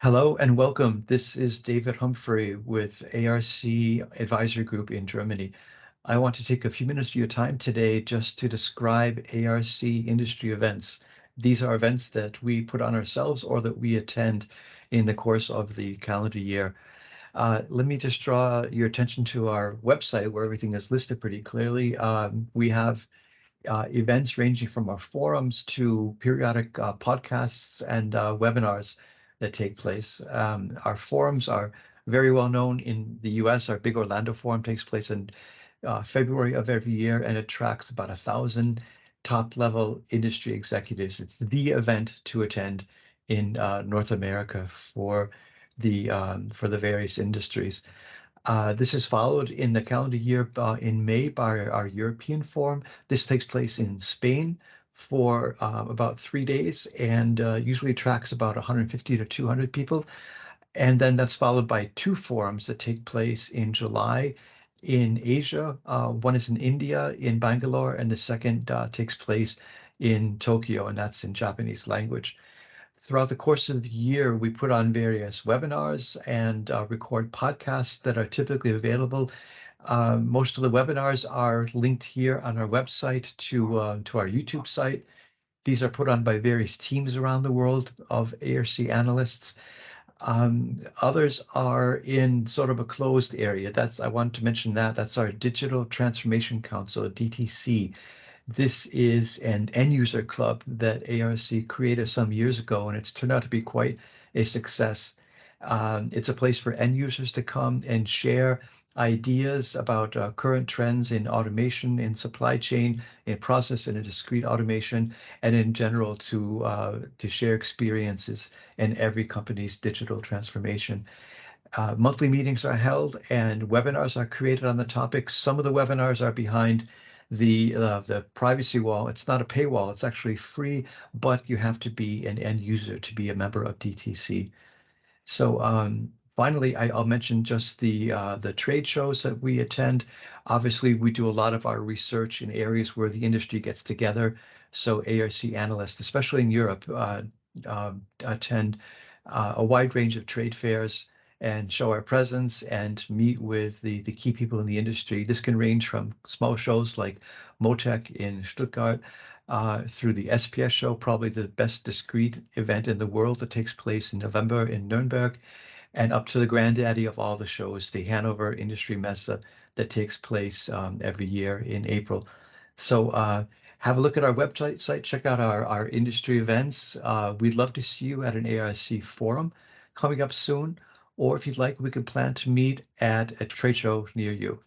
Hello and welcome. This is David Humphrey with ARC Advisory Group in Germany. I want to take a few minutes of your time today just to describe ARC industry events. These are events that we put on ourselves or that we attend in the course of the calendar year. Let me just draw your attention to our website where everything is listed pretty clearly. We have events ranging from our forums to periodic podcasts and webinars that take place. Our forums are very well known in the US. Our big Orlando forum takes place in February of every year, and it attracts about 1,000 top-level industry executives. It's the event to attend in North America for the various industries. This is followed in the calendar year in May by our European Forum. This takes place in Spain for about 3 days and usually attracts about 150 to 200 people. And then that's followed by two forums that take place in July in Asia. One is in India, in Bangalore, and the second takes place in Tokyo, and that's in Japanese language. Throughout the course of the year, we put on various webinars and record podcasts that are typically available. Most of the webinars are linked here on our website to our YouTube site. These are put on by various teams around the world of ARC analysts. Others are in sort of a closed area. I want to mention that's our Digital Transformation Council, DTC. This is an end user club that ARC created some years ago, and it's turned out to be quite a success. It's a place for end users to come and share ideas about current trends in automation, in supply chain, in process and in discrete automation, and in general to share experiences in every company's digital transformation. Monthly meetings are held and webinars are created on the topics. Some of the webinars are behind the privacy wall. It's not a paywall. It's actually free, but you have to be an end user to be a member of DTC. So finally, I'll mention just the trade shows that we attend. Obviously, we do a lot of our research in areas where the industry gets together. So ARC analysts, especially in Europe, attend a wide range of trade fairs and show our presence and meet with the key people in the industry. This can range from small shows like Motec in Stuttgart through the SPS show, probably the best discrete event in the world that takes place in November in Nuremberg, and up to the granddaddy of all the shows, the Hanover Industry Messe that takes place every year in April. So have a look at our website, check out our industry events. We'd love to see you at an ARC forum coming up soon. Or if you'd like, we can plan to meet at a trade show near you.